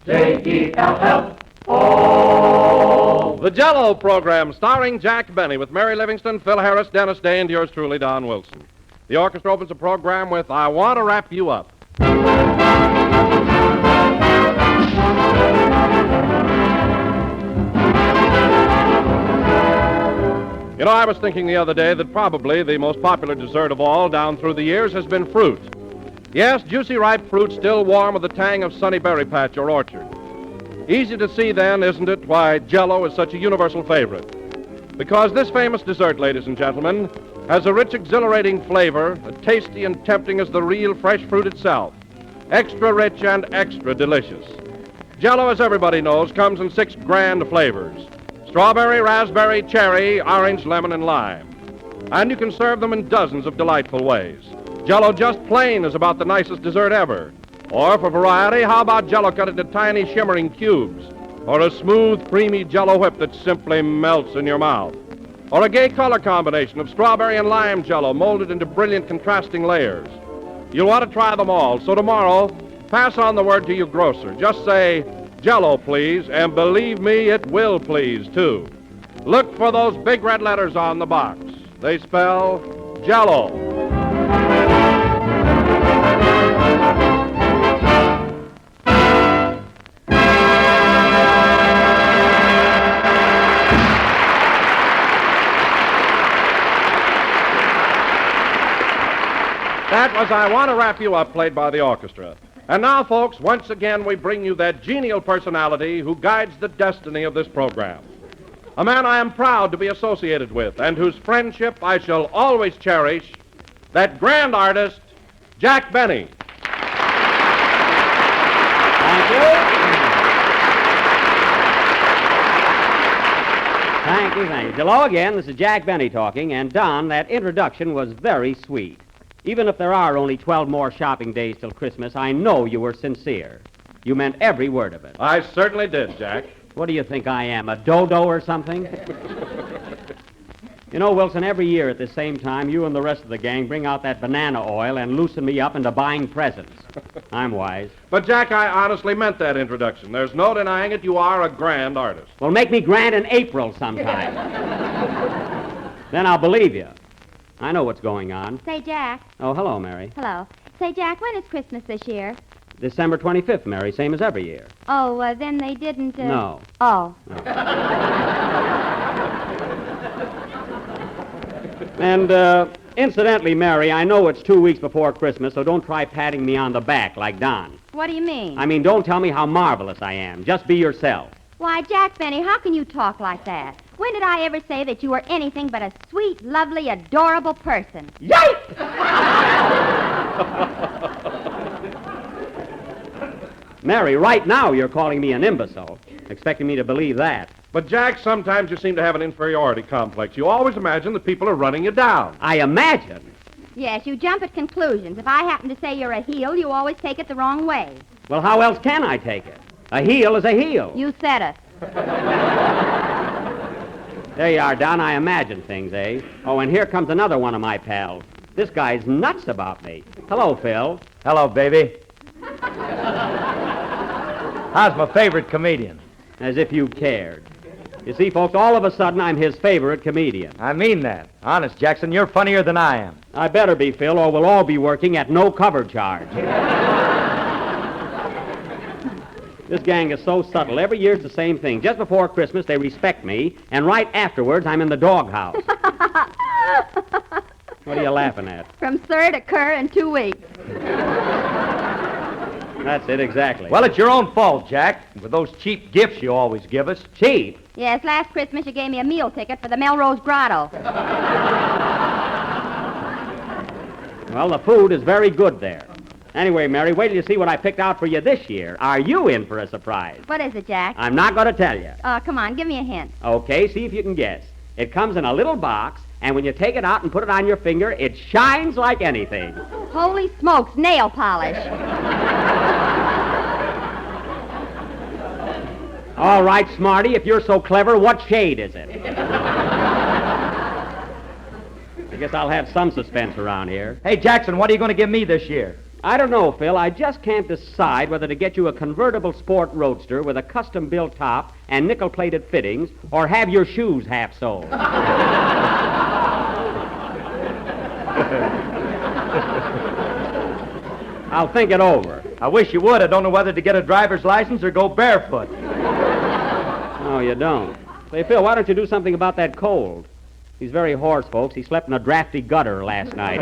J-E-L-L-O. The Jell-O program, starring Jack Benny, with Mary Livingston, Phil Harris, Dennis Day, and yours truly, Don Wilson. The orchestra opens the program with I Want to Wrap You Up. You know, I was thinking the other day that probably the most popular dessert of all down through the years has been fruit. Yes, juicy, ripe fruit still warm with the tang of sunny berry patch or orchard. Easy to see, then, isn't it, why Jell-O is such a universal favorite? Because this famous dessert, ladies and gentlemen, has a rich, exhilarating flavor, as tasty and tempting as the real fresh fruit itself. Extra rich and extra delicious. Jell-O, as everybody knows, comes in 6 grand flavors: strawberry, raspberry, cherry, orange, lemon, and lime. And you can serve them in dozens of delightful ways. Jell-O just plain is about the nicest dessert ever. Or for variety, how about Jell-O cut into tiny shimmering cubes? Or a smooth, creamy Jell-O whip that simply melts in your mouth? Or a gay color combination of strawberry and lime Jell-O molded into brilliant contrasting layers? You'll want to try them all, so tomorrow, pass on the word to your grocer. Just say, Jell-O, please, and believe me, it will please, too. Look for those big red letters on the box. They spell Jell-O. That was I Want to Wrap You Up, played by the orchestra. And now, folks, once again we bring you that genial personality who guides the destiny of this program. A man I am proud to be associated with and whose friendship I shall always cherish, that grand artist, Jack Benny. Thank you. Thank you. Hello again, this is Jack Benny talking, and Don, that introduction was very sweet. Even if there are only 12 more shopping days till Christmas, I know you were sincere. You meant every word of it. I certainly did, Jack. What do you think I am, a dodo or something? You know, Wilson, every year at the same time, you and the rest of the gang bring out that banana oil and loosen me up into buying presents. I'm wise. But, Jack, I honestly meant that introduction. There's no denying it. You are a grand artist. Well, make me grand in April sometime. Then I'll believe you. I know what's going on. Say, Jack. Oh, hello, Mary. Hello. Say, Jack, when is Christmas this year? December 25th, Mary, same as every year. Oh, then they didn't... No. Oh. No. And, incidentally, Mary, I know it's 2 weeks before Christmas, so don't try patting me on the back like Don. What do you mean? I mean, don't tell me how marvelous I am. Just be yourself. Why, Jack Benny, how can you talk like that? When did I ever say that you were anything but a sweet, lovely, adorable person? Yikes! Mary, right now you're calling me an imbecile, expecting me to believe that. But, Jack, sometimes you seem to have an inferiority complex. You always imagine that people are running you down. I imagine? Yes, you jump at conclusions. If I happen to say you're a heel, you always take it the wrong way. Well, how else can I take it? A heel is a heel. You said it. There you are, Don. I imagine things, eh? Oh, and here comes another one of my pals. This guy's nuts about me. Hello, Phil. Hello, baby. How's my favorite comedian? As if you cared. You see, folks, all of a sudden I'm his favorite comedian. I mean that. Honest, Jackson, you're funnier than I am. I better be, Phil, or we'll all be working at no cover charge. This gang is so subtle. Every year it's the same thing. Just before Christmas, they respect me, and right afterwards, I'm in the doghouse. What are you laughing at? From sir to cur in 2 weeks. That's it, exactly. Well, it's your own fault, Jack, with those cheap gifts you always give us. Cheap? Yes, last Christmas you gave me a meal ticket for the Melrose Grotto. Well, the food is very good there. Anyway, Mary, wait till you see what I picked out for you this year. Are you in for a surprise? What is it, Jack? I'm not going to tell you. Oh, come on, give me a hint. Okay, see if you can guess. It comes in a little box, and when you take it out and put it on your finger, it shines like anything. Holy smokes, nail polish. All right, Smarty, if you're so clever, what shade is it? I guess I'll have some suspense around here. Hey, Jackson, what are you going to give me this year? I don't know, Phil. I just can't decide whether to get you a convertible sport roadster with a custom-built top and nickel-plated fittings or have your shoes half-soled. I'll think it over. I wish you would. I don't know whether to get a driver's license or go barefoot. No, you don't. Say, Phil, why don't you do something about that cold? He's very hoarse, folks. He slept in a drafty gutter last night.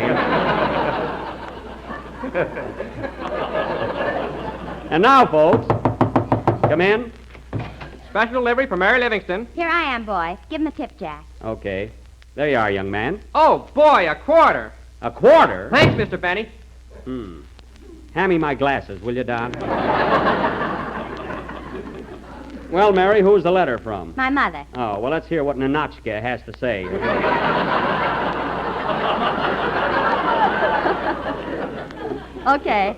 And now, folks, come in. Special delivery for Mary Livingston. Here I am, boy. Give him a tip, Jack. Okay. There you are, young man. Oh, boy, a quarter. A quarter? Thanks, Mr. Benny. Hand me my glasses, will you, Don? Well, Mary, who's the letter from? My mother. Oh, well, let's hear what Ninochka has to say. Okay.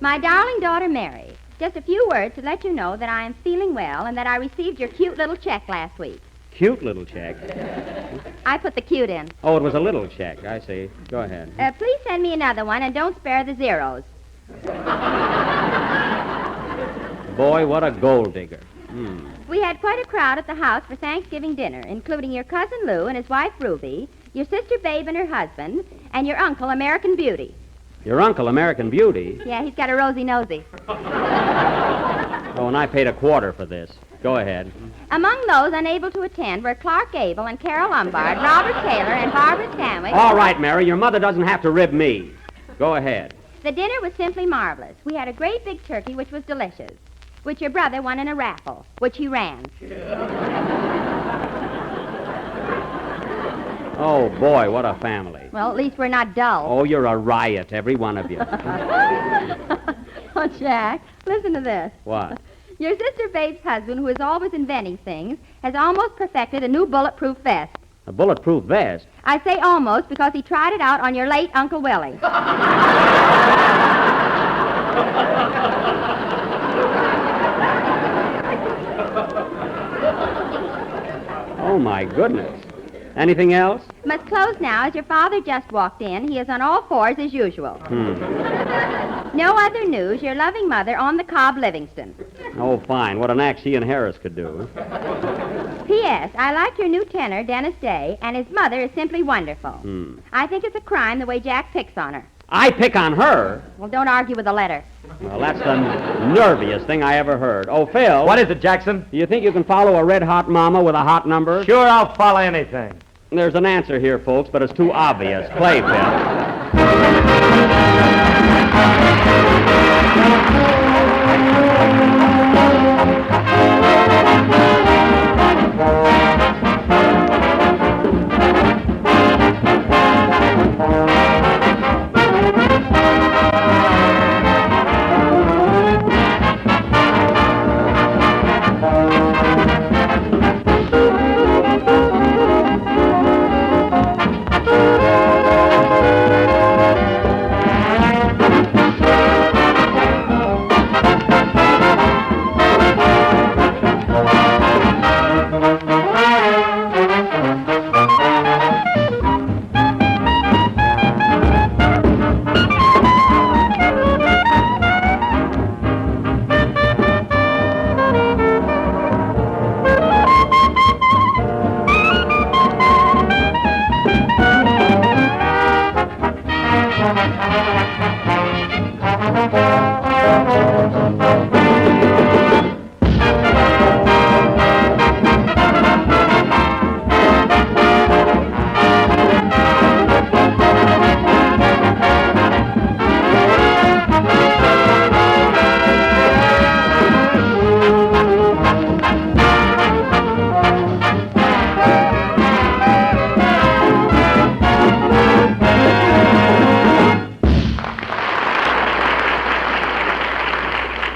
My darling daughter, Mary, just a few words to let you know that I am feeling well and that I received your cute little check last week. Cute little check. I put the cute in. Oh, it was a little check. I see. Go ahead. Please send me another one and don't spare the zeros. Boy, what a gold digger. We had quite a crowd at the house for Thanksgiving dinner, including your cousin Lou and his wife Ruby, your sister Babe and her husband, and your uncle American Beauty. Your uncle, American Beauty? Yeah, he's got a rosy nosy. Oh, and I paid a quarter for this. Go ahead. Among those unable to attend were Clark Gable and Carol Lombard, Robert Taylor, and Barbara Stanwyck. All right, Mary, your mother doesn't have to rib me. Go ahead. The dinner was simply marvelous. We had a great big turkey, which was delicious, which your brother won in a raffle, which he ran. Oh, boy, what a family. Well, at least we're not dull. Oh, you're a riot, every one of you. Oh, Jack, listen to this. What? Your sister Babe's husband, who is always inventing things, has almost perfected a new bulletproof vest. A bulletproof vest? I say almost because he tried it out on your late Uncle Willie. Oh, my goodness. Anything else? Must close now, as your father just walked in. He is on all fours as usual. No other news. Your loving mother on the Cobb Livingston. Oh, fine. What an act she and Harris could do. P.S. I like your new tenor, Dennis Day, and his mother is simply wonderful. I think it's a crime the way Jack picks on her. I pick on her? Well, don't argue with the letter. Well, that's the nerviest thing I ever heard. Oh, Phil. What is it, Jackson? Do you think you can follow a red-hot mama with a hot number? Sure, I'll follow anything. There's an answer here, folks, but it's too obvious. Play, Phil.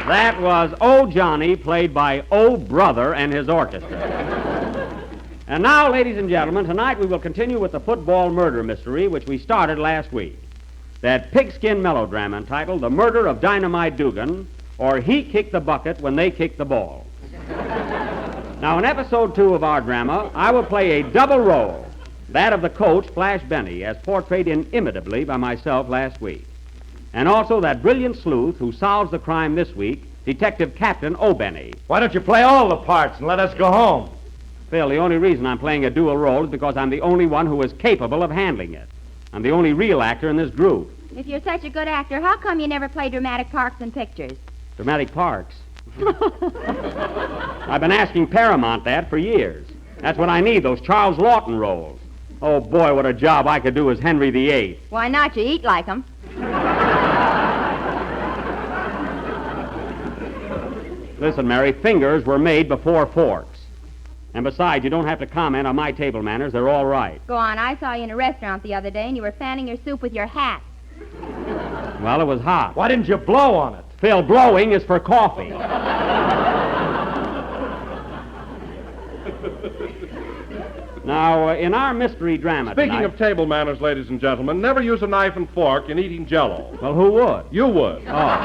That was Oh Johnny, played by Oh Brother and his orchestra. And now, ladies and gentlemen, tonight we will continue with the football murder mystery, which we started last week. That pigskin melodrama entitled The Murder of Dynamite Dugan, or He Kicked the Bucket When They Kicked the Ball. Now, in episode 2 of our drama, I will play a double role. That of the coach, Flash Benny, as portrayed inimitably by myself last week. And also that brilliant sleuth who solves the crime this week, Detective Captain O'Benny. Why don't you play all the parts and let us go home? Phil, the only reason I'm playing a dual role is because I'm the only one who is capable of handling it. I'm the only real actor in this group. If you're such a good actor, how come you never play dramatic parts in pictures? Dramatic parts. I've been asking Paramount that for years. That's what I need, those Charles Lawton roles. Oh, boy, what a job I could do as Henry VIII. Why not? You eat like him. Listen, Mary, fingers were made before forks. And besides, you don't have to comment on my table manners. They're all right. Go on. I saw you in a restaurant the other day, and you were fanning your soup with your hat. Well, it was hot. Why didn't you blow on it? Phil, blowing is for coffee. Now, in our mystery drama Speaking tonight... of table manners, ladies and gentlemen, never use a knife and fork in eating Jell-O. Well, who would? You would. Oh.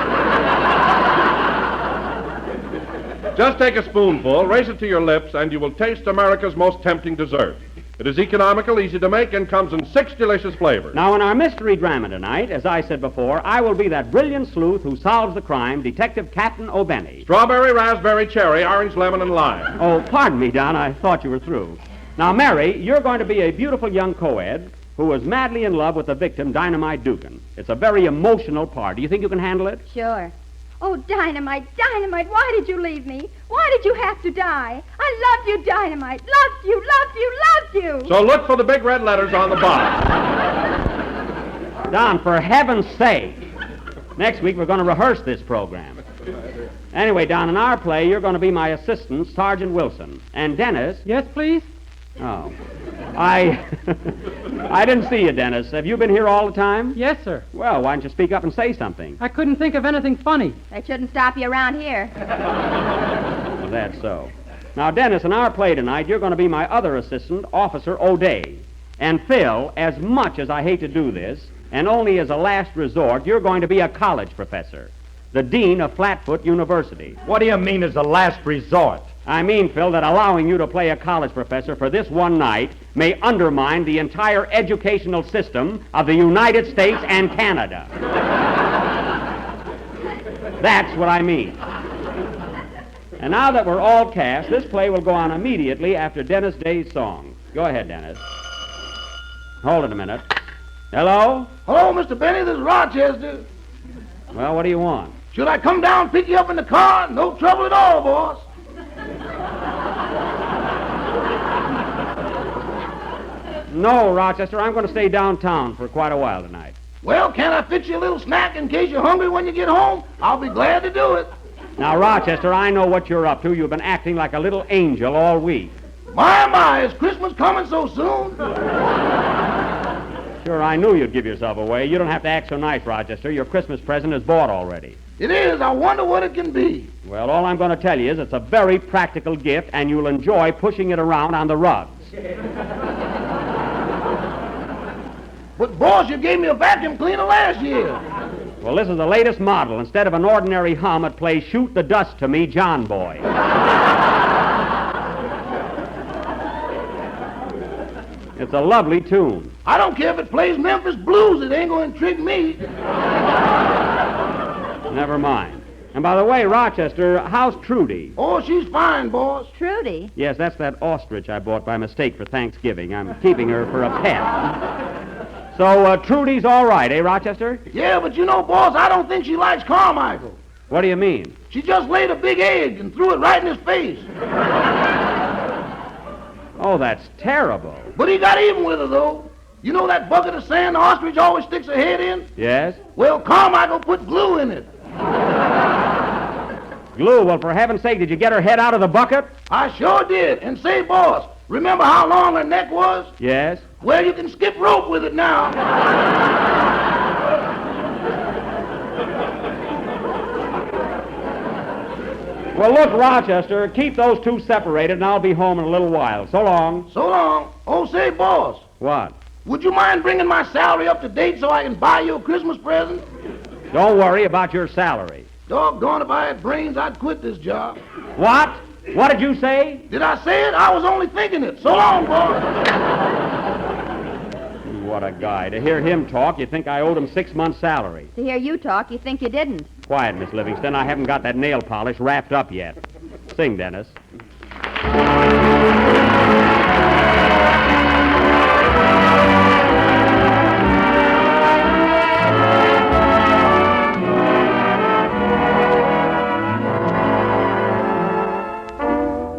Just take a spoonful, raise it to your lips, and you will taste America's most tempting dessert. It is economical, easy to make, and comes in 6 delicious flavors. Now, in our mystery drama tonight, as I said before, I will be that brilliant sleuth who solves the crime, Detective Captain O'Benny. Strawberry, raspberry, cherry, orange, lemon, and lime. Oh, pardon me, Don. I thought you were through. Now, Mary, you're going to be a beautiful young co-ed who was madly in love with the victim, Dynamite Dugan. It's a very emotional part. Do you think you can handle it? Sure. Oh, Dynamite, Dynamite, why did you leave me? Why did you have to die? I loved you, Dynamite. Loved you, loved you, loved you. So look for the big red letters on the box. Don, for heaven's sake. Next week, we're going to rehearse this program. Anyway, Don, in our play, you're going to be my assistant, Sergeant Wilson. And Dennis... Yes, please? Oh. I didn't see you, Dennis. Have you been here all the time? Yes, sir. Well, why don't you speak up and say something? I couldn't think of anything funny. That shouldn't stop you around here. Well, that's so. Now, Dennis, in our play tonight, you're going to be my other assistant, Officer O'Day. And Phil, as much as I hate to do this, and only as a last resort, you're going to be a college professor, the dean of Flatfoot University. What do you mean as a last resort? I mean, Phil, that allowing you to play a college professor for this one night may undermine the entire educational system of the United States and Canada. That's what I mean. And now that we're all cast, this play will go on immediately after Dennis Day's song. Go ahead, Dennis. Hold it a minute. Hello? Hello, Mr. Benny, this is Rochester. Well, what do you want? Should I come down and pick you up in the car? No trouble at all, boss. No, Rochester, I'm going to stay downtown for quite a while tonight. Well, can I fix you a little snack in case you're hungry when you get home? I'll be glad to do it. Now, Rochester, I know what you're up to. You've been acting like a little angel all week. My, is Christmas coming so soon? Sure, I knew you'd give yourself away. You don't have to act so nice, Rochester. Your Christmas present is bought already. It is. I wonder what it can be. Well, all I'm going to tell you is it's a very practical gift, and you'll enjoy pushing it around on the rugs. But, boss, you gave me a vacuum cleaner last year. Well, this is the latest model. Instead of an ordinary hum, it plays Shoot the Dust to Me, John Boy. It's a lovely tune. I don't care if it plays Memphis blues. It ain't going to trick me. Never mind. And by the way, Rochester, how's Trudy? Oh, she's fine, boss. Trudy? Yes, that's that ostrich I bought by mistake for Thanksgiving. I'm keeping her for a pet. So, Trudy's all right, eh, Rochester? Yeah, but you know, boss, I don't think she likes Carmichael. What do you mean? She just laid a big egg and threw it right in his face. Oh, that's terrible. But he got even with her, though. You know that bucket of sand the ostrich always sticks her head in? Yes? Well, Carmichael put glue in it. Glue? Well, for heaven's sake, did you get her head out of the bucket? I sure did. And say, boss, remember how long her neck was? Yes? Well, you can skip rope with it now. Well, look, Rochester, keep those two separated, and I'll be home in a little while. So long. So long. Oh, say, boss, What? would you mind bringing my salary up to date so I can buy you a Christmas present? Don't worry about your salary. Doggone, if I had brains, I'd quit this job. What? What did you say? Did I say it? I was only thinking it. So long, boss. What a guy. To hear him talk, you'd think I owed him 6 months' salary. To hear you talk, you think you didn't. Quiet, Miss Livingston. I haven't got that nail polish wrapped up yet. Sing, Dennis.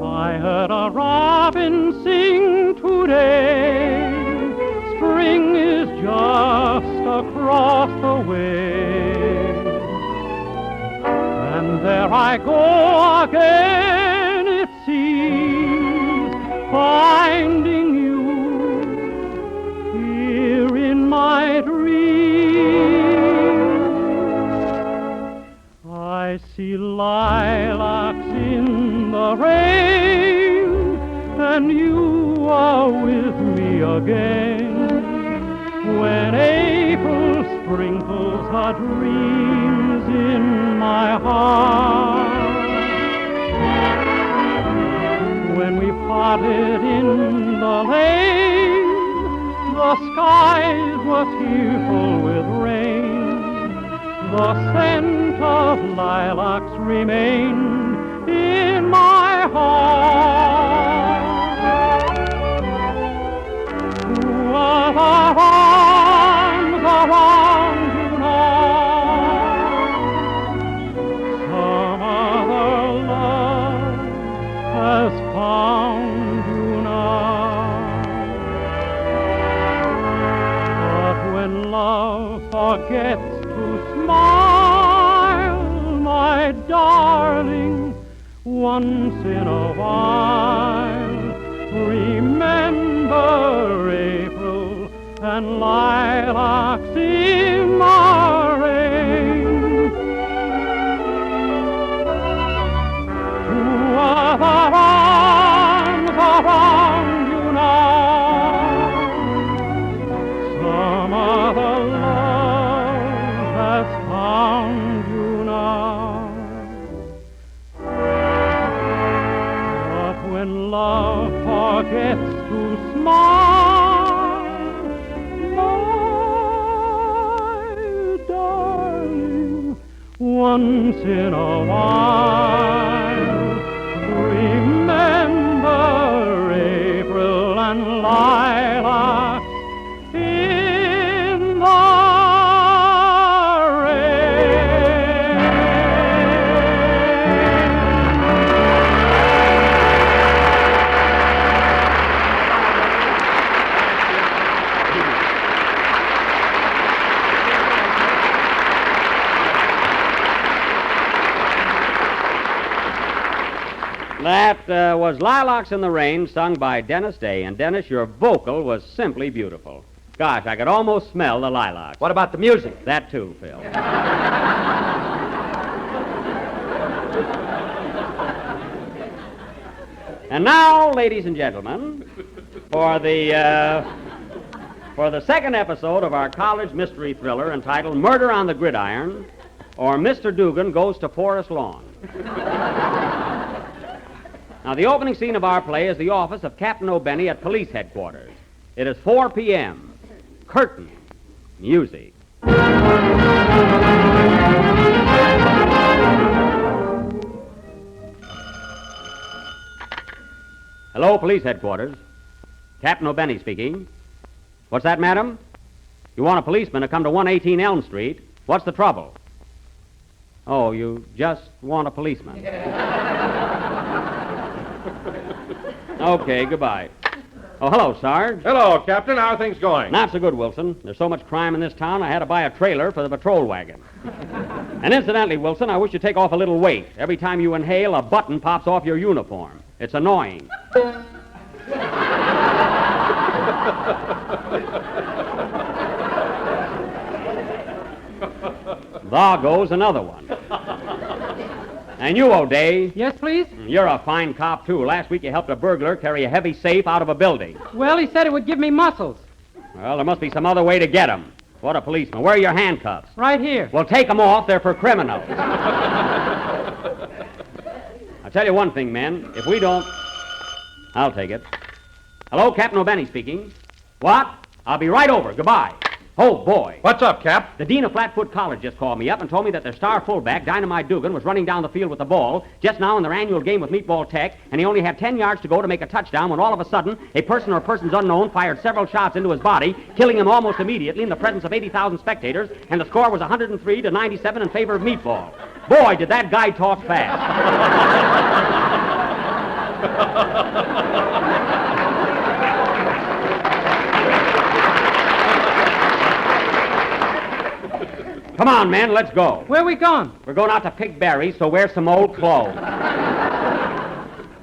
I heard a robin sing today. Spring is just across the way. And there I go again, it seems, finding you here in my dreams. I see lilacs in the rain, and you are with me again. When April sprinkles her dreams in my heart. When we parted in the lane, the skies were tearful with rain. The scent of lilacs remained in my heart. Who are the arms around you now? Some other love has found you now. But when love forgets to smile, my darling, once in a while, remember April and lilacs in my rain. Who are the arms around you now? Some other love has found you now. But when love forgets to smile, my darling, once in a while, remember April and lilacs in the That was Lilacs in the Rain, sung by Dennis Day. And, Dennis, your vocal was simply beautiful. Gosh, I could almost smell the lilacs. What about the music? That too, Phil. And now, ladies and gentlemen, for the second episode of our college mystery thriller entitled Murder on the Gridiron, or Mr. Dugan Goes to Forest Lawn. Now, the opening scene of our play is the office of Captain O'Benny at police headquarters. It is 4 p.m. Curtain. Music. Hello, police headquarters. Captain O'Benny speaking. What's that, madam? You want a policeman to come to 118 Elm Street? What's the trouble? Oh, you just want a policeman. Okay, goodbye. Oh, hello, Sarge. Hello, Captain. How are things going? Not so good, Wilson. There's so much crime in this town, I had to buy a trailer for the patrol wagon. And incidentally, Wilson, I wish you'd take off a little weight. Every time you inhale, a button pops off your uniform. It's annoying. There goes another one. And you, O'Day. Yes, please? You're a fine cop, too. Last week you helped a burglar carry a heavy safe out of a building. Well, he said it would give me muscles. Well, there must be some other way to get him. What a policeman. Where are your handcuffs? Right here. Well, take them off. They're for criminals. I'll tell you one thing, men. If we don't... I'll take it. Hello, Captain O'Benny speaking. What? I'll be right over. Goodbye. Oh, boy. What's up, Cap? The dean of Flatfoot College just called me up and told me that their star fullback, Dynamite Dugan, was running down the field with the ball just now in their annual game with Meatball Tech, and he only had 10 yards to go to make a touchdown when all of a sudden a person or persons unknown fired several shots into his body, killing him almost immediately in the presence of 80,000 spectators, and the score was 103-97 in favor of Meatball. Boy, did that guy talk fast. Come on, men, let's go. Where are we going? We're going out to pick berries, so wear some old clothes.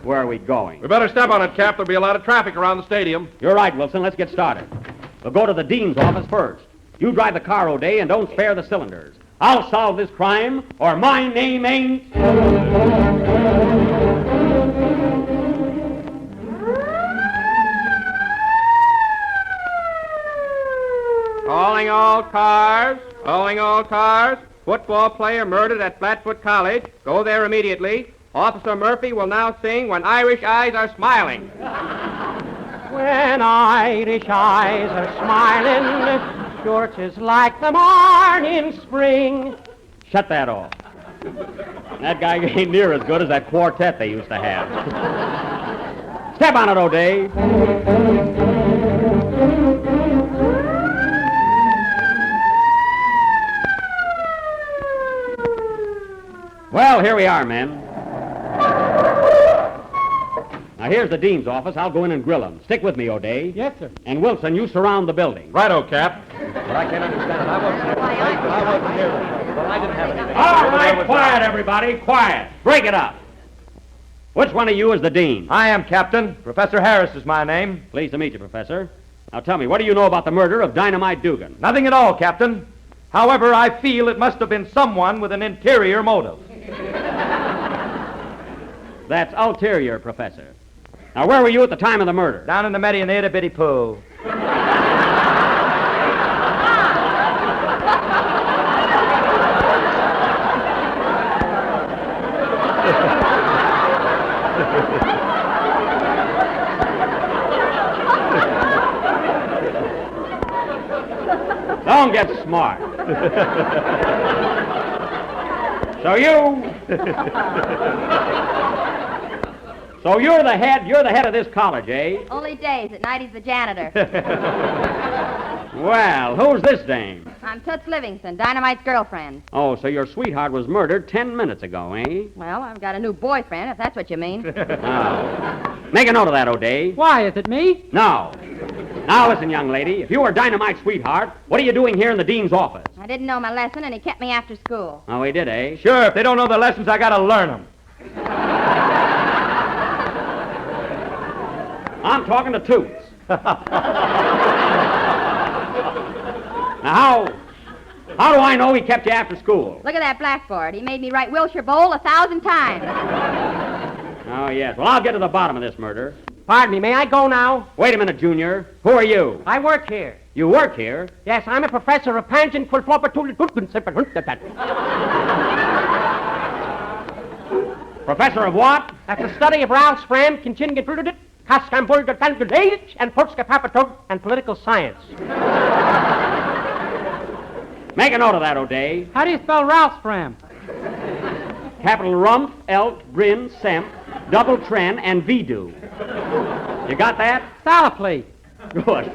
Where are we going? We better step on it, Cap. There'll be a lot of traffic around the stadium. You're right, Wilson. Let's get started. We'll go to the dean's office first. You drive the car, O'Day, and don't spare the cylinders. I'll solve this crime, or my name ain't... Calling all cars. Calling all cars. Football player murdered at Flatfoot College. Go there immediately. Officer Murphy will now sing When Irish Eyes Are Smiling. When Irish eyes are smiling, sure 'tis like the morning spring. Shut that off. That guy ain't near as good as that quartet they used to have. Step on it, O'Day. Well, here we are, men. Now, here's the dean's office. I'll go in and grill him. Stick with me, O'Day. Yes, sir. And Wilson, you surround the building. Righto, Cap. But I can't understand it. I wasn't here. Well, I didn't have anything. All right, quiet, everybody. Quiet. Break it up. Which one of you is the dean? I am, Captain. Professor Harris is my name. Pleased to meet you, Professor. Now, tell me, what do you know about the murder of Dynamite Dugan? Nothing at all, Captain. However, I feel it must have been someone with an interior motive. That's ulterior, Professor. Now, where were you at the time of the murder? Down in the Meddy and the itty-bitty pool. Don't get smart. So you're the head of this college, eh? Only days. At night he's the janitor. Well, who's this dame? I'm Toots Livingston, Dynamite's girlfriend. Oh, so your sweetheart was murdered 10 minutes ago, eh? Well, I've got a new boyfriend, if that's what you mean. Oh. Make a note of that, O'Day. Why, is it me? No. Now listen, young lady. If you were Dynamite's sweetheart, what are you doing here in the dean's office? I didn't know my lesson, and he kept me after school. Oh, he did, eh? Sure, if they don't know the lessons, I gotta learn them. I'm talking to Toots. Now, how do I know he kept you after school? Look at that blackboard. He made me write Wilshire Bowl 1,000 times. Oh, yes. Well, I'll get to the bottom of this murder. Pardon me, may I go now? Wait a minute, Junior. Who are you? I work here. You work here? Yes, I'm a professor of Pangen. Professor of what? That's the study of Ralph Fram, Kinchingen, Kaskamburger, Age, and Polska Papatog, and political science. Make a note of that, O'Day. How do you spell Ralph Fram? Capital Rumpf, Elk, Grin, Semp, double Tren, and Vidu. You got that? Salafley. Good.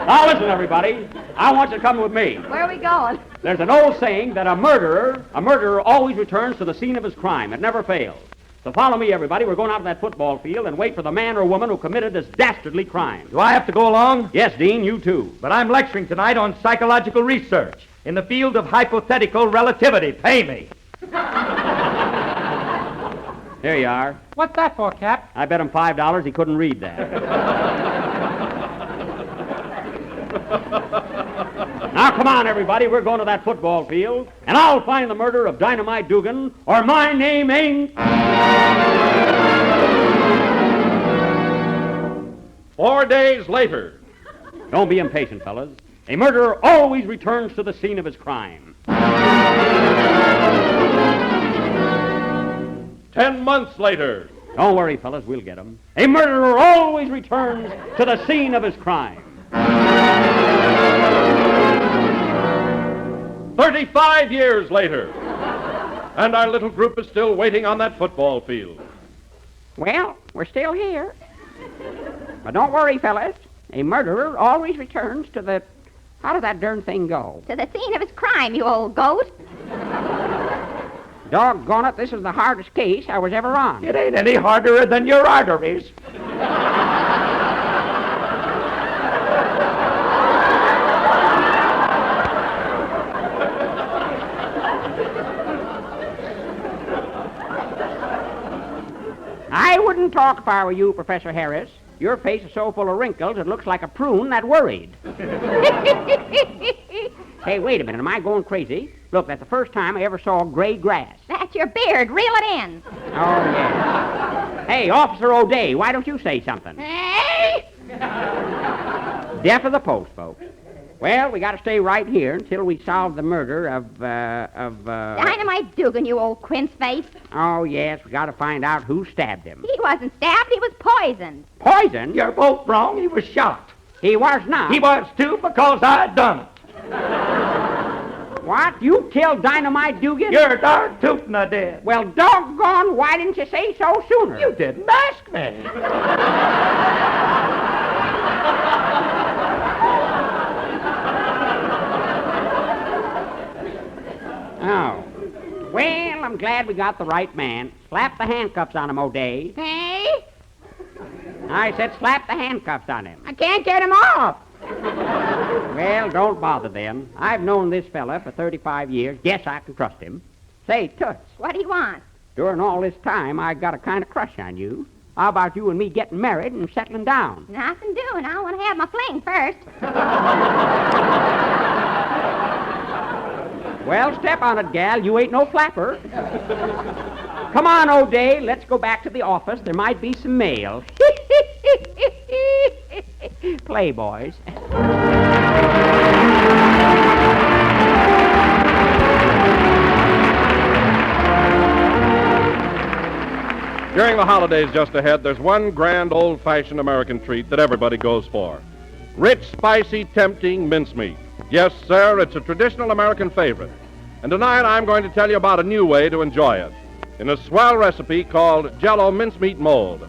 Now listen, everybody. I want you to come with me. Where are we going? There's an old saying that a murderer always returns to the scene of his crime. It never fails. So follow me, everybody. We're going out to that football field and wait for the man or woman who committed this dastardly crime. Do I have to go along? Yes, Dean, you too. But I'm lecturing tonight on psychological research in the field of hypothetical relativity. Pay me. Here you are. What's that for, Cap? I bet him $5 he couldn't read that. Now, come on, everybody. We're going to that football field, and I'll find the murder of Dynamite Dugan, or my name ain't... 4 days later. Don't be impatient, fellas. A murderer always returns to the scene of his crime. 10 months later. Don't worry, fellas, we'll get him. A murderer always returns to the scene of his crime. 35 years later, and our little group is still waiting on that football field. Well, we're still here. But don't worry, fellas. A murderer always returns to the... How does that darn thing go? To the scene of his crime, you old goat. Doggone it, this is the hardest case I was ever on. It ain't any harder than your arteries. I wouldn't talk if I were you, Professor Harris. Your face is so full of wrinkles it looks like a prune that worried. Hey, wait a minute. Am I going crazy? Look, that's the first time I ever saw gray grass. That's your beard. Reel it in. Oh, yeah. Hey, Officer O'Day, why don't you say something? Hey! Deaf of the post, folks. Well, we got to stay right here until we solve the murder of Dynamite Dugan, you old quince face. Oh, yes, we got to find out who stabbed him. He wasn't stabbed. He was poisoned. Poisoned? You're both wrong. He was shot. He was not. He was, too, because I done it. What? You killed Dynamite Dugan? You're darn tootin' I did. Well, doggone, why didn't you say so sooner? You didn't ask me. Oh. Well, I'm glad we got the right man. Slap the handcuffs on him, O'Day. Hey? I said slap the handcuffs on him. I can't get him off. Well, don't bother then. I've known this fella for 35 years. Guess I can trust him. Say, Toots, What do you want? during all this time, I got a kind of crush on you. How about you and me getting married and settling down? Nothing doing. I want to have my fling first. Well, step on it, gal. You ain't no flapper. Come on, O'Day. Let's go back to the office. There might be some mail. Playboys. During the holidays just ahead, there's one grand old-fashioned American treat that everybody goes for. Rich, spicy, tempting mincemeat. Yes, sir, it's a traditional American favorite. And tonight I'm going to tell you about a new way to enjoy it in a swell recipe called Jell-O Mincemeat Mold.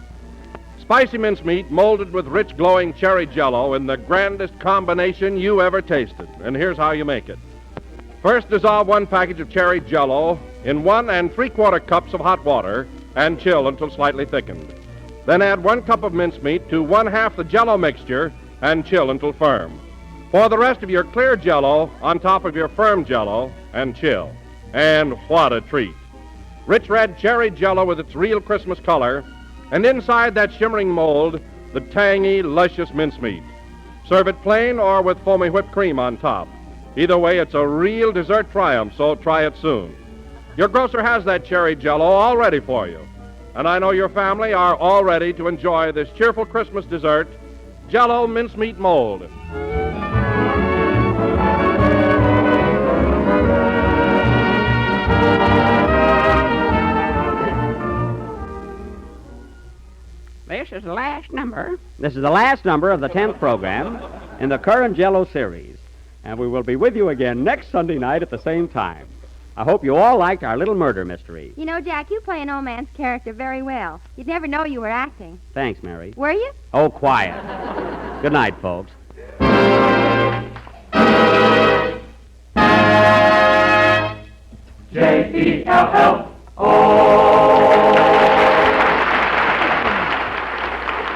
Spicy mincemeat molded with rich, glowing cherry Jell-O in the grandest combination you ever tasted. And here's how you make it. First, dissolve 1 package of cherry Jell-O in 1 3/4 cups of hot water and chill until slightly thickened. Then add 1 cup of mincemeat to 1/2 the Jell-O mixture and chill until firm. Pour the rest of your clear Jell-O on top of your firm Jell-O and chill. And what a treat. Rich red cherry Jell-O with its real Christmas color, and inside that shimmering mold, the tangy, luscious mincemeat. Serve it plain or with foamy whipped cream on top. Either way, it's a real dessert triumph, so try it soon. Your grocer has that cherry Jell-O all ready for you. And I know your family are all ready to enjoy this cheerful Christmas dessert, Jell-O Mincemeat Mold. This is the last number. This is the last number of the 10th program in the current Jell-O series. And we will be with you again next Sunday night at the same time. I hope you all liked our little murder mystery. You know, Jack, you play an old man's character very well. You'd never know you were acting. Thanks, Mary. Were you? Oh, quiet. Good night, folks.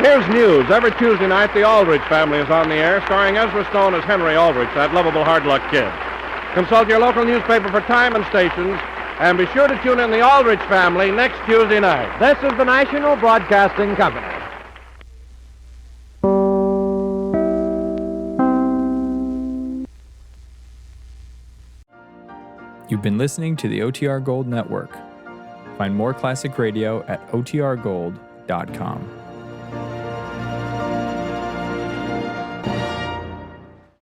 Here's news. Every Tuesday night, the Aldrich Family is on the air, starring Ezra Stone as Henry Aldrich, that lovable hard-luck kid. Consult your local newspaper for time and stations, and be sure to tune in the Aldrich Family next Tuesday night. This is the National Broadcasting Company. You've been listening to the OTR Gold Network. Find more classic radio at otrgold.com.